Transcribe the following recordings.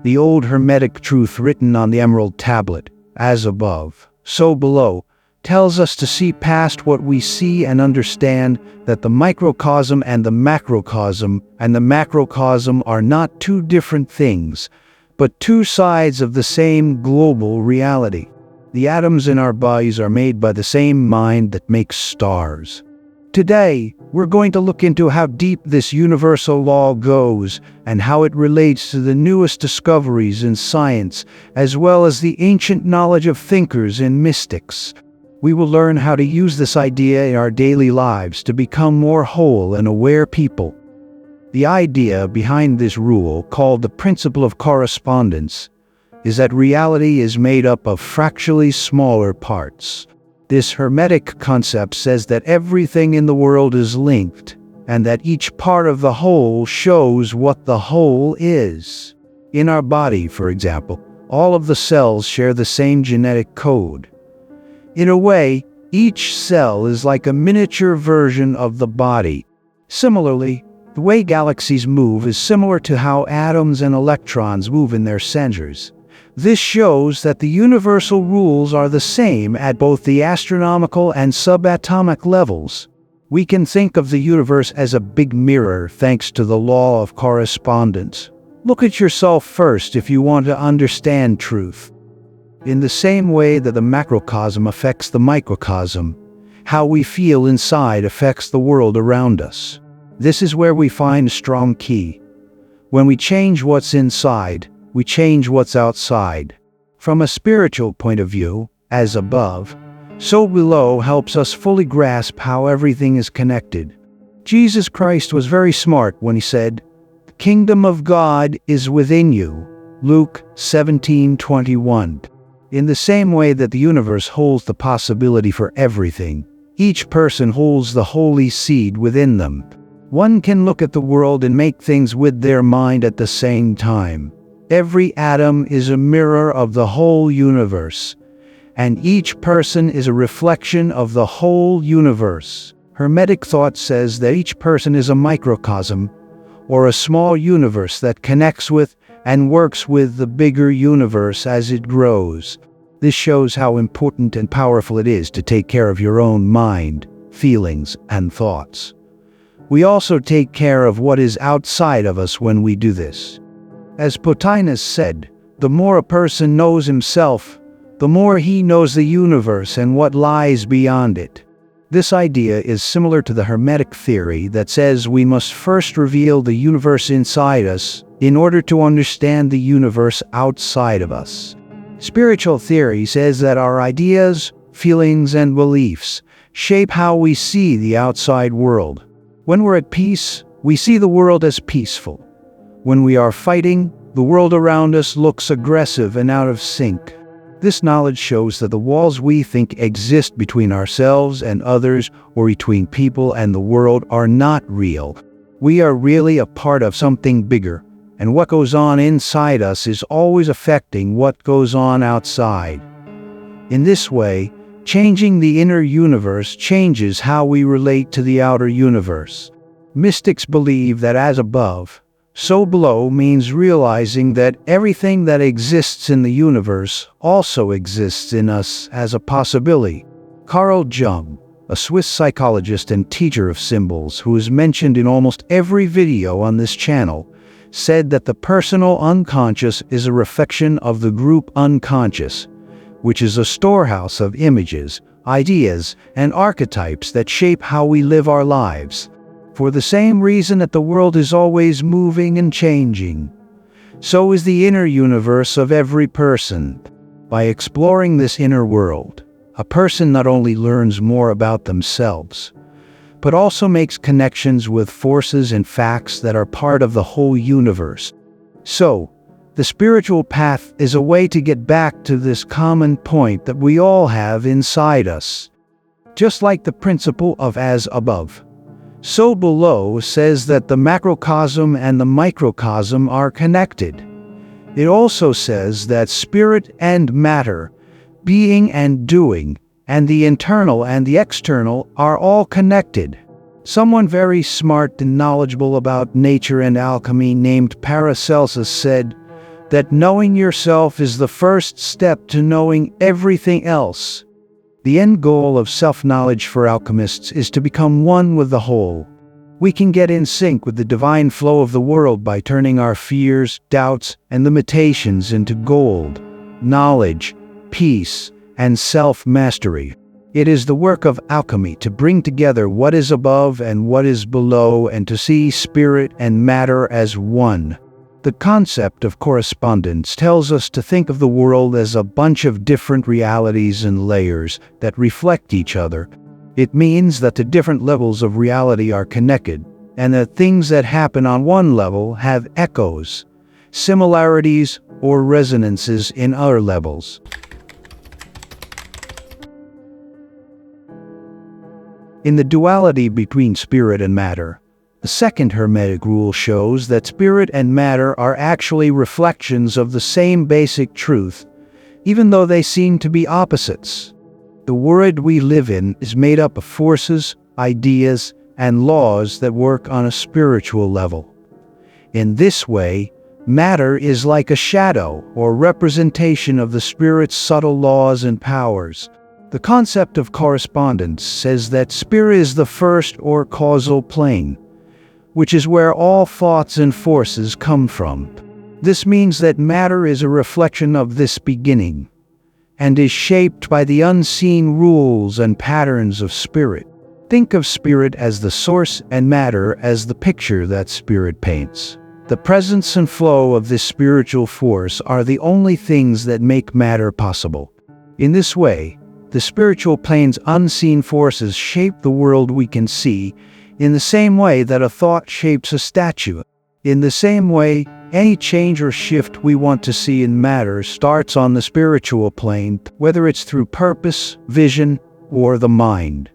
The old Hermetic truth written on the emerald tablet, as above, so below, tells us to see past what we see and understand that the microcosm and the macrocosm are not two different things, but two sides of the same global reality. The atoms in our bodies are made by the same mind that makes stars. Today, we're going to look into how deep this universal law goes and how it relates to the newest discoveries in science, as well as the ancient knowledge of thinkers and mystics. We will learn how to use this idea in our daily lives to become more whole and aware people. The idea behind this rule, called the principle of correspondence, is that reality is made up of fractally smaller parts. This Hermetic concept says that everything in the world is linked, and that each part of the whole shows what the whole is. In our body, for example, all of the cells share the same genetic code. In a way, each cell is like a miniature version of the body. Similarly, the way galaxies move is similar to how atoms and electrons move in their centers. This shows that the universal rules are the same at both the astronomical and subatomic levels. We can think of the universe as a big mirror thanks to the law of correspondence. Look at yourself first if you want to understand truth. In the same way that the macrocosm affects the microcosm, how we feel inside affects the world around us. This is where we find a strong key. When we change what's inside, we change what's outside. From a spiritual point of view, as above, so below helps us fully grasp how everything is connected. Jesus Christ was very smart when he said, "The kingdom of God is within you." Luke 17:21. In the same way that the universe holds the possibility for everything, each person holds the holy seed within them. One can look at the world and make things with their mind at the same time. Every atom is a mirror of the whole universe, and each person is a reflection of the whole universe. Hermetic thought says that each person is a microcosm, or a small universe that connects with and works with the bigger universe as it grows. This shows how important and powerful it is to take care of your own mind, feelings, and thoughts. We also take care of what is outside of us when we do this. As Plotinus said, the more a person knows himself, the more he knows the universe and what lies beyond it. This idea is similar to the Hermetic theory that says we must first reveal the universe inside us in order to understand the universe outside of us. Spiritual theory says that our ideas, feelings, and beliefs shape how we see the outside world. When we're at peace, we see the world as peaceful. When we are fighting, the world around us looks aggressive and out of sync. This knowledge shows that the walls we think exist between ourselves and others, or between people and the world, are not real. We are really a part of something bigger, and what goes on inside us is always affecting what goes on outside. In this way, changing the inner universe changes how we relate to the outer universe. Mystics believe that as above, so below means realizing that everything that exists in the universe also exists in us as a possibility. Carl Jung, a Swiss psychologist and teacher of symbols who is mentioned in almost every video on this channel, said that the personal unconscious is a reflection of the group unconscious, which is a storehouse of images, ideas, and archetypes that shape how we live our lives. For the same reason that the world is always moving and changing, so is the inner universe of every person. By exploring this inner world, a person not only learns more about themselves, but also makes connections with forces and facts that are part of the whole universe. So, the spiritual path is a way to get back to this common point that we all have inside us. Just like the principle of as above, so below says that the macrocosm and the microcosm are connected. It also says that spirit and matter, being and doing, and the internal and the external are all connected. Someone very smart and knowledgeable about nature and alchemy named Paracelsus said, that knowing yourself is the first step to knowing everything else. The end goal of self-knowledge for alchemists is to become one with the whole. We can get in sync with the divine flow of the world by turning our fears, doubts, and limitations into gold, knowledge, peace, and self-mastery. It is the work of alchemy to bring together what is above and what is below and to see spirit and matter as one. The concept of correspondence tells us to think of the world as a bunch of different realities and layers that reflect each other. It means that the different levels of reality are connected, and that things that happen on one level have echoes, similarities, or resonances in other levels. In the duality between spirit and matter, the second Hermetic rule shows that spirit and matter are actually reflections of the same basic truth, even though they seem to be opposites. The world we live in is made up of forces, ideas, and laws that work on a spiritual level. In this way, matter is like a shadow or representation of the spirit's subtle laws and powers. The concept of correspondence says that spirit is the first or causal plane, which is where all thoughts and forces come from. This means that matter is a reflection of this beginning, and is shaped by the unseen rules and patterns of spirit. Think of spirit as the source and matter as the picture that spirit paints. The presence and flow of this spiritual force are the only things that make matter possible. In this way, the spiritual plane's unseen forces shape the world we can see, in the same way that a thought shapes a statue. In the same way, any change or shift we want to see in matter starts on the spiritual plane, whether it's through purpose, vision, or the mind.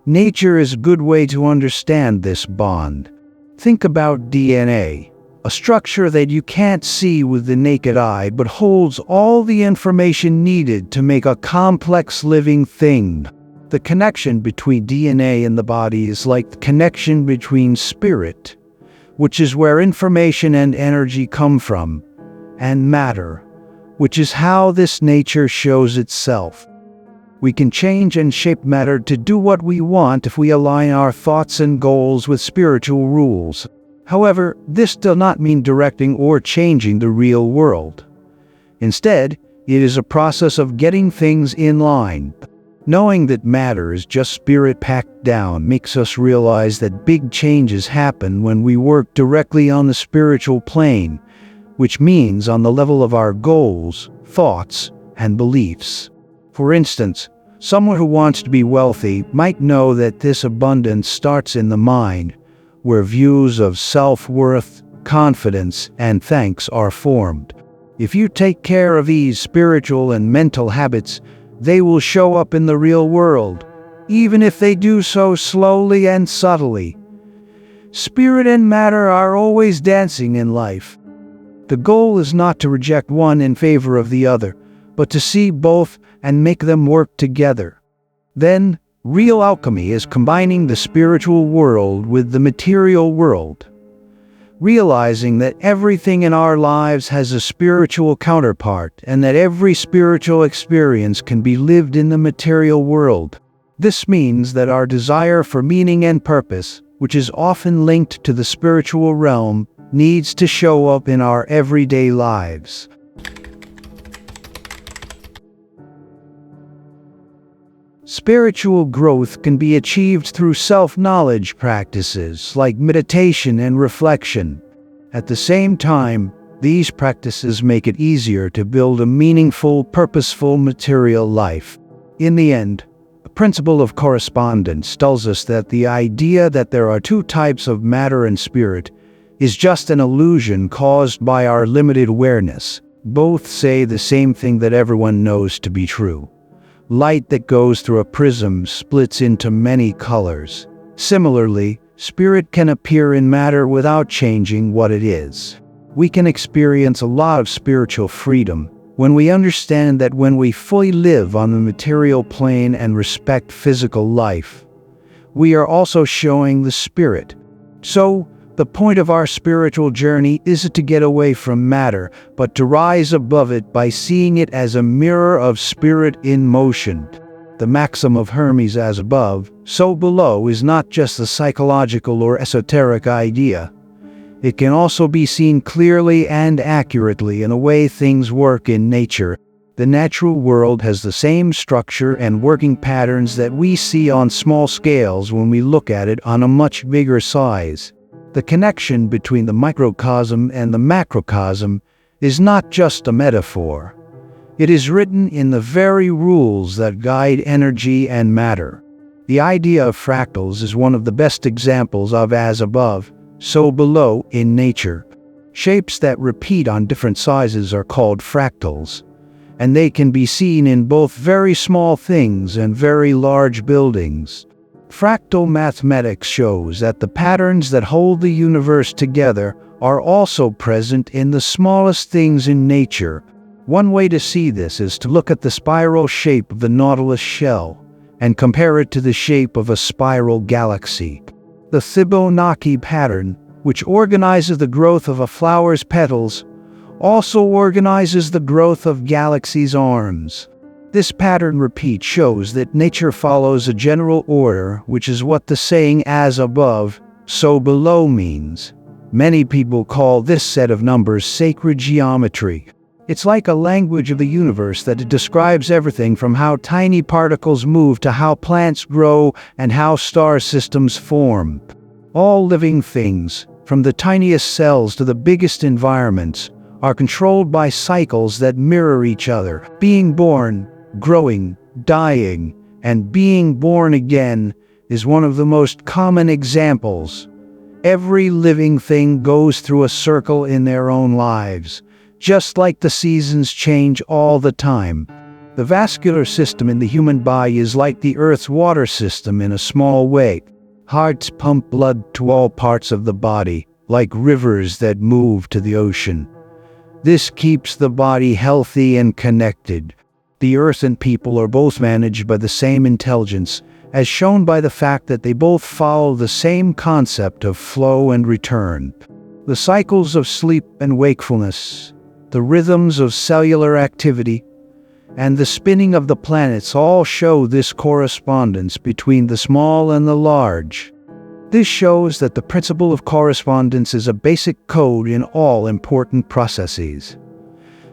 Nature is a good way to understand this bond. Think about DNA, a structure that you can't see with the naked eye but holds all the information needed to make a complex living thing. The connection between DNA and the body is like the connection between spirit, which is where information and energy come from, and matter, which is how this nature shows itself. We can change and shape matter to do what we want if we align our thoughts and goals with spiritual rules. However, this does not mean directing or changing the real world. Instead, it is a process of getting things in line. Knowing that matter is just spirit packed down makes us realize that big changes happen when we work directly on the spiritual plane, which means on the level of our goals, thoughts, and beliefs. For instance, someone who wants to be wealthy might know that this abundance starts in the mind, where views of self-worth, confidence, and thanks are formed. If you take care of these spiritual and mental habits, they will show up in the real world, even if they do so slowly and subtly. Spirit and matter are always dancing in life. The goal is not to reject one in favor of the other, but to see both and make them work together. Then, real alchemy is combining the spiritual world with the material world, realizing that everything in our lives has a spiritual counterpart and that every spiritual experience can be lived in the material world. This means that our desire for meaning and purpose, which is often linked to the spiritual realm, needs to show up in our everyday lives. Spiritual growth can be achieved through self-knowledge practices like meditation and reflection. At the same time, these practices make it easier to build a meaningful, purposeful material life. In the end, the principle of correspondence tells us that the idea that there are two types of matter and spirit is just an illusion caused by our limited awareness. Both say the same thing that everyone knows to be true. Light that goes through a prism splits into many colors. Similarly, spirit can appear in matter without changing what it is. We can experience a lot of spiritual freedom when we understand that when we fully live on the material plane and respect physical life, we are also showing the spirit, So, the point of our spiritual journey isn't to get away from matter, but to rise above it by seeing it as a mirror of spirit in motion. The maxim of Hermes, as above, so below, is not just a psychological or esoteric idea. It can also be seen clearly and accurately in the way things work in nature. The natural world has the same structure and working patterns that we see on small scales when we look at it on a much bigger size. The connection between the microcosm and the macrocosm is not just a metaphor. It is written in the very rules that guide energy and matter. The idea of fractals is one of the best examples of as above, so below in nature. Shapes that repeat on different sizes are called fractals, and they can be seen in both very small things and very large buildings. Fractal mathematics shows that the patterns that hold the universe together are also present in the smallest things in nature. One way to see this is to look at the spiral shape of the Nautilus shell and compare it to the shape of a spiral galaxy. The Fibonacci pattern, which organizes the growth of a flower's petals, also organizes the growth of galaxies' arms. This pattern repeat shows that nature follows a general order, which is what the saying as above, so below means. Many people call this set of numbers sacred geometry. It's like a language of the universe that describes everything from how tiny particles move to how plants grow and how star systems form. All living things, from the tiniest cells to the biggest environments, are controlled by cycles that mirror each other. Being born, growing, dying, and being born again is one of the most common examples. Every living thing goes through a circle in their own lives, just like the seasons change all the time. The vascular system in the human body is like the Earth's water system in a small way. Hearts pump blood to all parts of the body, like rivers that move to the ocean. This keeps the body healthy and connected. The Earth and people are both managed by the same intelligence, as shown by the fact that they both follow the same concept of flow and return. The cycles of sleep and wakefulness, the rhythms of cellular activity, and the spinning of the planets all show this correspondence between the small and the large. This shows that the principle of correspondence is a basic code in all important processes.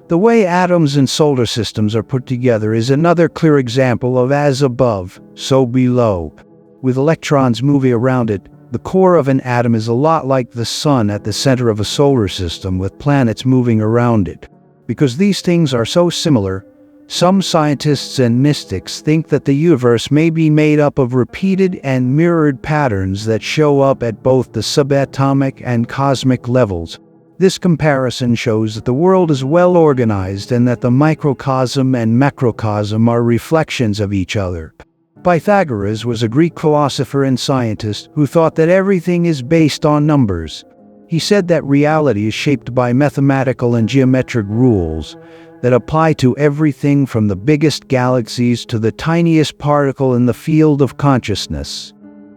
The way atoms and solar systems are put together is another clear example of as above, so below. With electrons moving around it, the core of an atom is a lot like the sun at the center of a solar system with planets moving around it. Because these things are so similar, some scientists and mystics think that the universe may be made up of repeated and mirrored patterns that show up at both the subatomic and cosmic levels. This comparison shows that the world is well organized and that the microcosm and macrocosm are reflections of each other. Pythagoras was a Greek philosopher and scientist who thought that everything is based on numbers. He said that reality is shaped by mathematical and geometric rules that apply to everything from the biggest galaxies to the tiniest particle in the field of consciousness.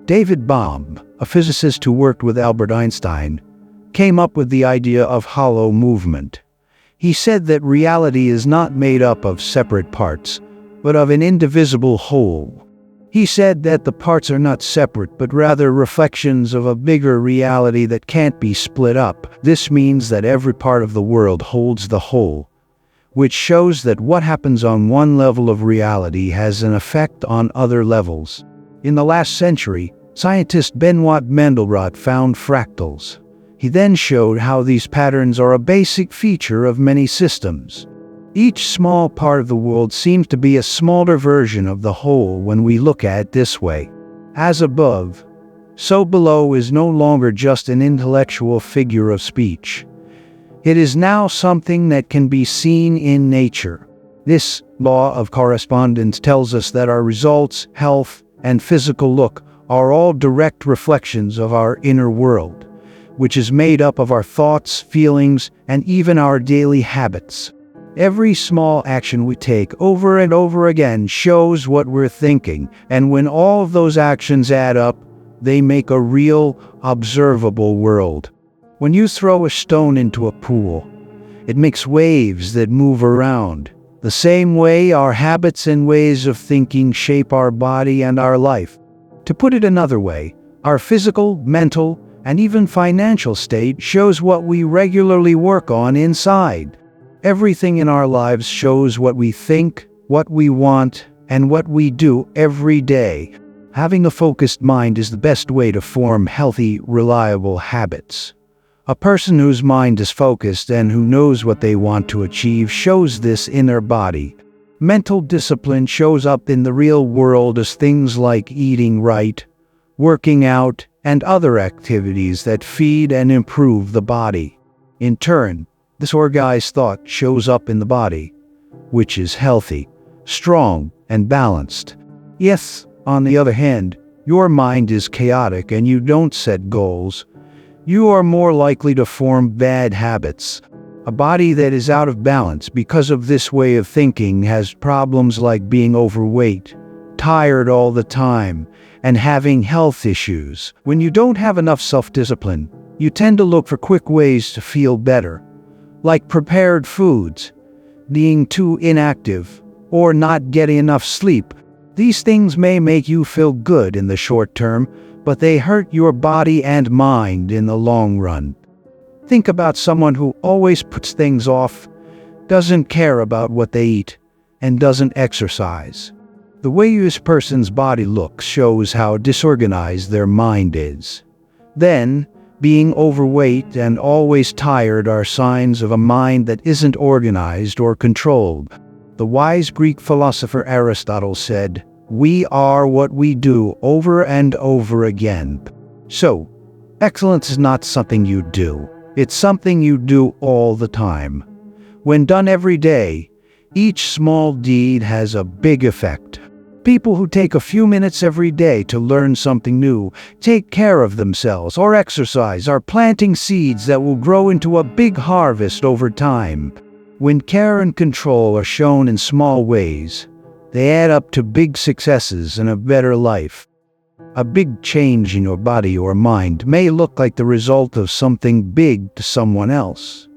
David Bohm, a physicist who worked with Albert Einstein, came up with the idea of hollow movement. He said that reality is not made up of separate parts, but of an indivisible whole. He said that the parts are not separate, but rather reflections of a bigger reality that can't be split up. This means that every part of the world holds the whole, which shows that what happens on one level of reality has an effect on other levels. In the last century, scientist Benoit Mandelbrot found fractals. He then showed how these patterns are a basic feature of many systems. Each small part of the world seems to be a smaller version of the whole when we look at it this way. As above, so below is no longer just an intellectual figure of speech. It is now something that can be seen in nature. This law of correspondence tells us that our results, health, and physical look are all direct reflections of our inner world, which is made up of our thoughts, feelings, and even our daily habits. Every small action we take over and over again shows what we're thinking, and when all of those actions add up, they make a real, observable world. When you throw a stone into a pool, it makes waves that move around. The same way our habits and ways of thinking shape our body and our life. To put it another way, our physical, mental, and even financial state shows what we regularly work on inside. Everything in our lives shows what we think, what we want, and what we do every day. Having a focused mind is the best way to form healthy, reliable habits. A person whose mind is focused and who knows what they want to achieve shows this in their body. Mental discipline shows up in the real world as things like eating right, working out, and other activities that feed and improve the body. In turn, this organized thought shows up in the body, which is healthy, strong, and balanced. Yes, on the other hand, your mind is chaotic and you don't set goals, you are more likely to form bad habits. A body that is out of balance because of this way of thinking has problems like being overweight, tired all the time, and having health issues. When you don't have enough self-discipline, you tend to look for quick ways to feel better, like prepared foods, being too inactive, or not getting enough sleep. These things may make you feel good in the short term, but they hurt your body and mind in the long run. Think about someone who always puts things off, doesn't care about what they eat, and doesn't exercise. The way this person's body looks shows how disorganized their mind is. Then, being overweight and always tired are signs of a mind that isn't organized or controlled. The wise Greek philosopher Aristotle said, "We are what we do over and over again." So, excellence is not something you do. It's something you do all the time. When done every day, each small deed has a big effect. People who take a few minutes every day to learn something new, take care of themselves, or exercise are planting seeds that will grow into a big harvest over time. When care and control are shown in small ways, they add up to big successes and a better life. A big change in your body or mind may look like the result of something big to someone else.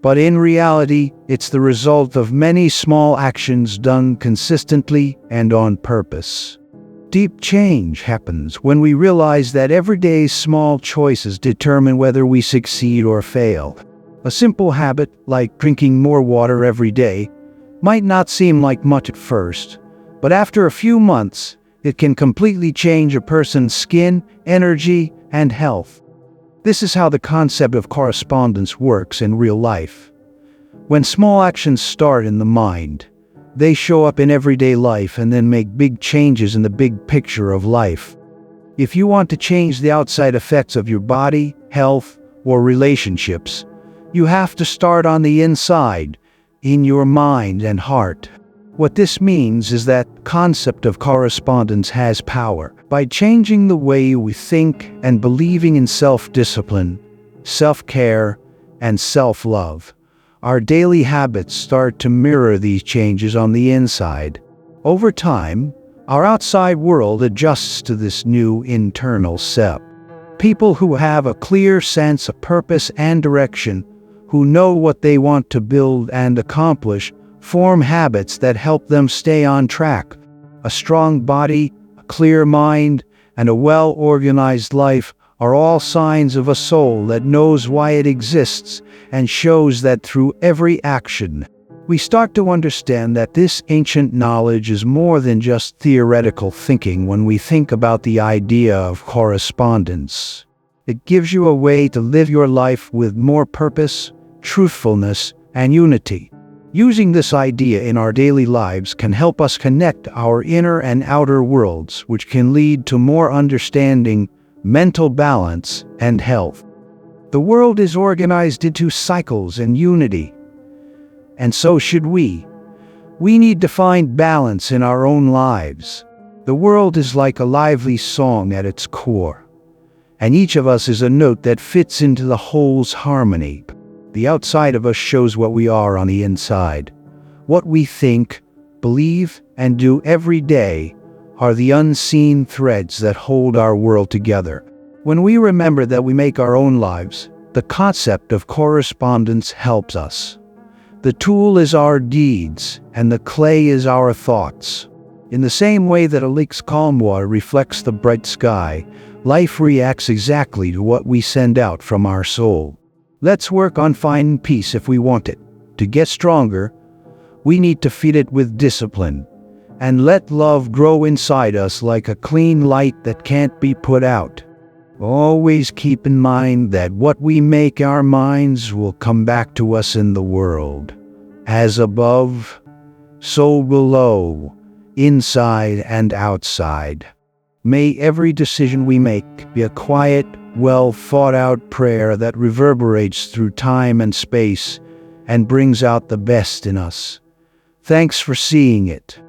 But in reality, it's the result of many small actions done consistently and on purpose. Deep change happens when we realize that everyday's small choices determine whether we succeed or fail. A simple habit, like drinking more water every day, might not seem like much at first, but after a few months, it can completely change a person's skin, energy, and health. This is how the concept of correspondence works in real life. When small actions start in the mind, they show up in everyday life and then make big changes in the big picture of life. If you want to change the outside effects of your body, health, or relationships, you have to start on the inside, in your mind and heart. What this means is that the concept of correspondence has power. By changing the way we think and believing in self-discipline, self-care, and self-love, our daily habits start to mirror these changes on the inside. Over time, our outside world adjusts to this new internal self. People who have a clear sense of purpose and direction, who know what they want to build and accomplish, form habits that help them stay on track. A strong body, a clear mind, and a well-organized life are all signs of a soul that knows why it exists and shows that through every action. We start to understand that this ancient knowledge is more than just theoretical thinking when we think about the idea of correspondence. It gives you a way to live your life with more purpose, truthfulness, and unity. Using this idea in our daily lives can help us connect our inner and outer worlds, which can lead to more understanding, mental balance, and health. The world is organized into cycles and unity, and so should we. We need to find balance in our own lives. The world is like a lively song at its core, and each of us is a note that fits into the whole's harmony. The outside of us shows what we are on the inside. What we think, believe, and do every day are the unseen threads that hold our world together. When we remember that we make our own lives, the concept of correspondence helps us. The tool is our deeds, and the clay is our thoughts. In the same way that a lake's calm water reflects the bright sky, life reacts exactly to what we send out from our soul. Let's work on finding peace if we want it. To get stronger, we need to feed it with discipline, and let love grow inside us like a clean light that can't be put out. Always keep in mind that what we make our minds will come back to us in the world. As above, so below, inside and outside. May every decision we make be a quiet, well thought out prayer that reverberates through time and space and brings out the best in us. Thanks for seeing it.